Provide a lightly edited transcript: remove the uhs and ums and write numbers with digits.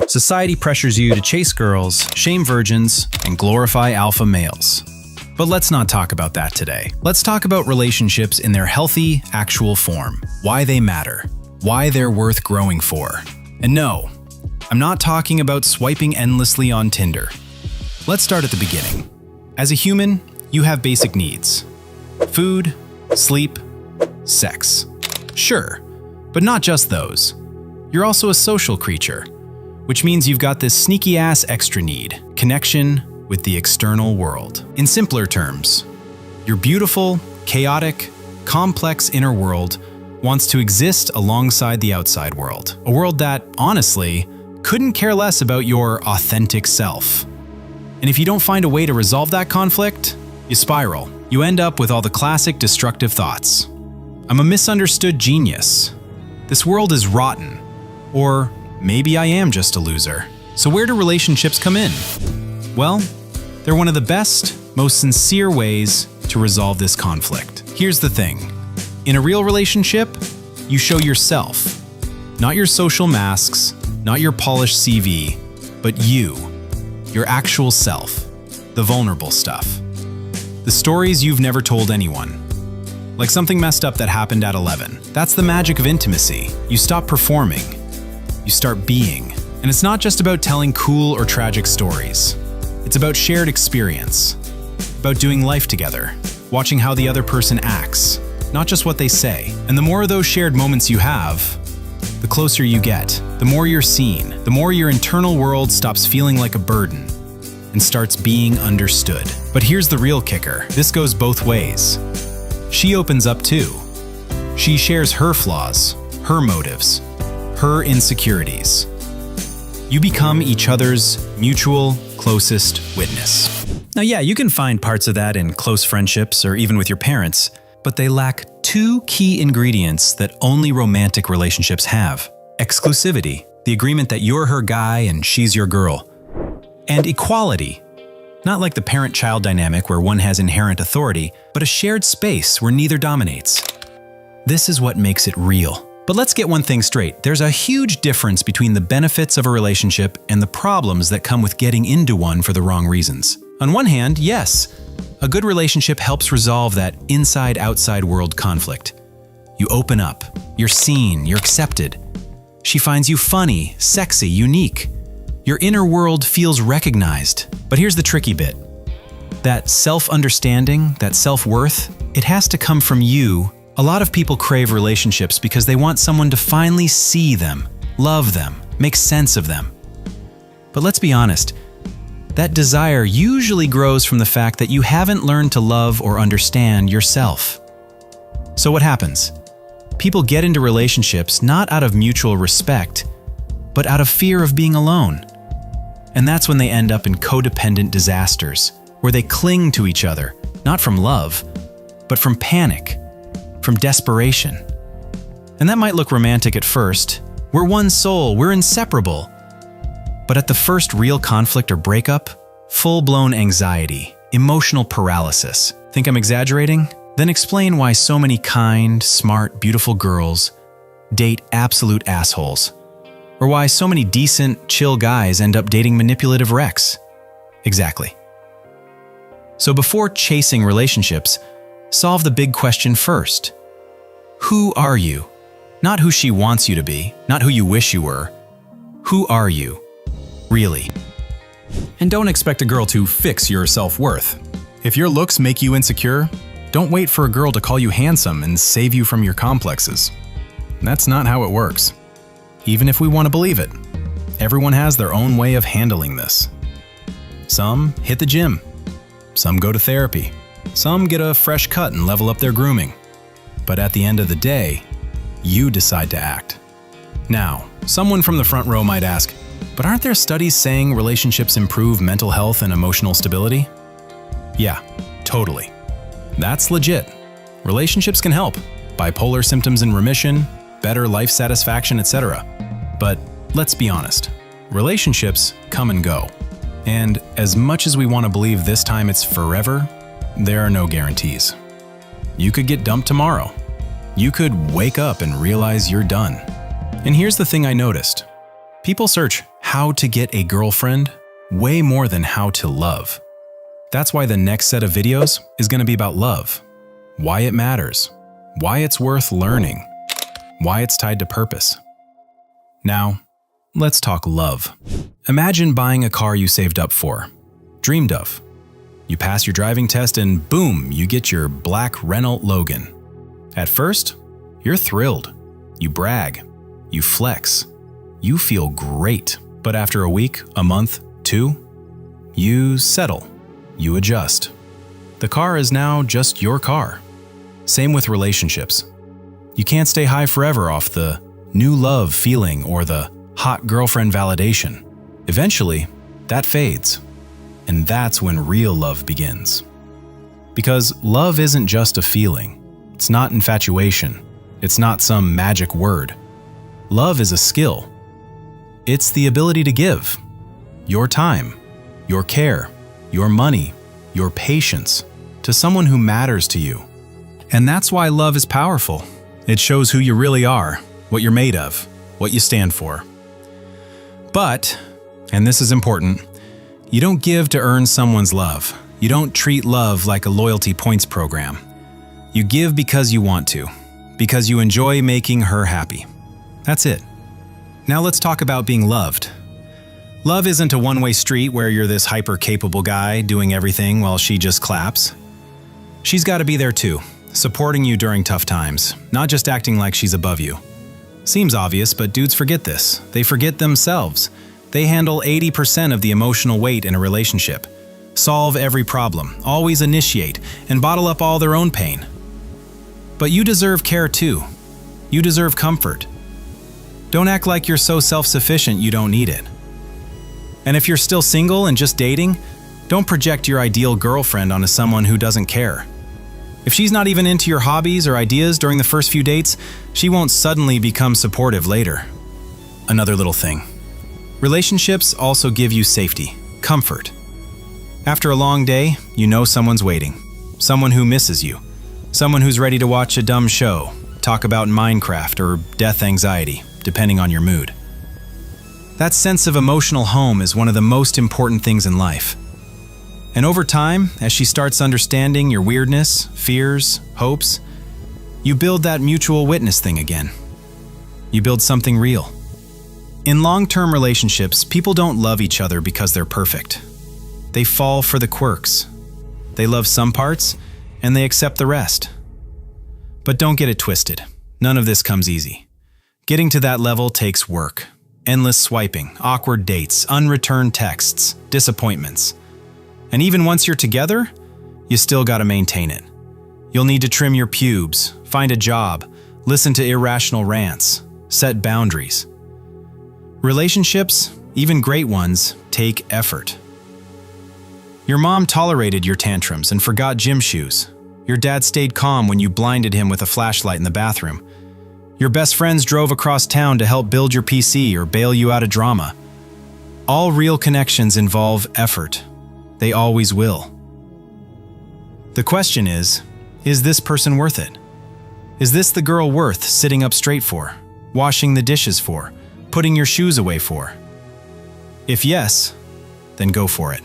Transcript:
Society pressures you to chase girls, shame virgins, and glorify alpha males. But let's not talk about that today. Let's talk about relationships in their healthy, actual form. Why they matter. Why they're worth growing for. And no, I'm not talking about swiping endlessly on Tinder. Let's start at the beginning. As a human, you have basic needs. Food, sleep, sex. Sure, but not just those. You're also a social creature, which means you've got this sneaky-ass extra need, connection with the external world. In simpler terms, your beautiful, chaotic, complex inner world wants to exist alongside the outside world. A world that, honestly, couldn't care less about your authentic self. And if you don't find a way to resolve that conflict, you spiral. You end up with all the classic destructive thoughts. I'm a misunderstood genius. This world is rotten. Or maybe I am just a loser. So where do relationships come in? Well, they're one of the best, most sincere ways to resolve this conflict. Here's the thing. In a real relationship, you show yourself. Not your social masks, not your polished CV, but you. Your actual self. The vulnerable stuff. The stories you've never told anyone. Like something messed up that happened at 11. That's the magic of intimacy. You stop performing. You start being. And it's not just about telling cool or tragic stories. It's about shared experience. About doing life together. Watching how the other person acts. Not just what they say. And the more of those shared moments you have, the closer you get. The more you're seen. The more your internal world stops feeling like a burden and starts being understood. But here's the real kicker. This goes both ways. She opens up too. She shares her flaws, her motives, her insecurities. You become each other's mutual, closest witness. Now yeah, you can find parts of that in close friendships or even with your parents, but they lack two key ingredients that only romantic relationships have. Exclusivity, the agreement that you're her guy and she's your girl. And equality, not like the parent-child dynamic where one has inherent authority, but a shared space where neither dominates. This is what makes it real. But let's get one thing straight. There's a huge difference between the benefits of a relationship and the problems that come with getting into one for the wrong reasons. On one hand, yes, a good relationship helps resolve that inside-outside world conflict. You open up, you're seen, you're accepted. She finds you funny, sexy, unique. Your inner world feels recognized. But here's the tricky bit. That self-understanding, that self-worth, it has to come from you. A lot of people crave relationships because they want someone to finally see them, love them, make sense of them. But let's be honest, that desire usually grows from the fact that you haven't learned to love or understand yourself. So what happens? People get into relationships not out of mutual respect, but out of fear of being alone. And that's when they end up in codependent disasters, where they cling to each other, not from love, but from panic, from desperation. And that might look romantic at first. We're one soul, we're inseparable. But at the first real conflict or breakup, full-blown anxiety, emotional paralysis. Think I'm exaggerating? Then explain why so many kind, smart, beautiful girls date absolute assholes. Or why so many decent, chill guys end up dating manipulative wrecks. Exactly. So before chasing relationships, solve the big question first. Who are you? Not who she wants you to be, not who you wish you were. Who are you, really? And don't expect a girl to fix your self-worth. If your looks make you insecure, don't wait for a girl to call you handsome and save you from your complexes. That's not how it works. Even if we want to believe it. Everyone has their own way of handling this. Some hit the gym. Some go to therapy. Some get a fresh cut and level up their grooming. But at the end of the day, you decide to act. Now, someone from the front row might ask, but aren't there studies saying relationships improve mental health and emotional stability? Yeah, totally. That's legit. Relationships can help. Bipolar symptoms in remission, better life satisfaction, etc. But let's be honest, relationships come and go. And as much as we want to believe this time it's forever, there are no guarantees. You could get dumped tomorrow. You could wake up and realize you're done. And here's the thing I noticed. People search, how to get a girlfriend way more than how to love. That's why the next set of videos is going to be about love, why it matters, why it's worth learning, why it's tied to purpose. Now, let's talk love. Imagine buying a car you saved up for, dreamed of. You pass your driving test and boom, you get your black Renault Logan. At first, you're thrilled. You brag. You flex. You feel great. But after a week, a month, 2, you settle. You adjust. The car is now just your car. Same with relationships. You can't stay high forever off the new love feeling or the hot girlfriend validation. Eventually, that fades. And that's when real love begins. Because love isn't just a feeling. It's not infatuation. It's not some magic word. Love is a skill. It's the ability to give your time, your care, your money, your patience to someone who matters to you. And that's why love is powerful. It shows who you really are, what you're made of, what you stand for. But, and this is important, you don't give to earn someone's love. You don't treat love like a loyalty points program. You give because you want to, because you enjoy making her happy. That's it. Now let's talk about being loved. Love isn't a one-way street where you're this hyper-capable guy doing everything while she just claps. She's got to be there too, supporting you during tough times, not just acting like she's above you. Seems obvious, but dudes forget this. They forget themselves. They handle 80% of the emotional weight in a relationship. Solve every problem, always initiate, and bottle up all their own pain. But you deserve care too. You deserve comfort. Don't act like you're so self-sufficient you don't need it. And if you're still single and just dating, don't project your ideal girlfriend onto someone who doesn't care. If she's not even into your hobbies or ideas during the first few dates, she won't suddenly become supportive later. Another little thing. Relationships also give you safety, comfort. After a long day, you know someone's waiting. Someone who misses you. Someone who's ready to watch a dumb show, talk about Minecraft or death anxiety, depending on your mood. That sense of emotional home is one of the most important things in life. And over time, as she starts understanding your weirdness, fears, hopes, you build that mutual witness thing again. You build something real. In long-term relationships, people don't love each other because they're perfect. They fall for the quirks. They love some parts, and they accept the rest. But don't get it twisted. None of this comes easy. Getting to that level takes work. Endless swiping, awkward dates, unreturned texts, disappointments. And even once you're together, you still gotta maintain it. You'll need to trim your pubes, find a job, listen to irrational rants, set boundaries. Relationships, even great ones, take effort. Your mom tolerated your tantrums and forgot gym shoes. Your dad stayed calm when you blinded him with a flashlight in the bathroom. Your best friends drove across town to help build your PC or bail you out of drama. All real connections involve effort. They always will. The question is this person worth it? Is this the girl worth sitting up straight for, washing the dishes for, putting your shoes away for? If yes, then go for it.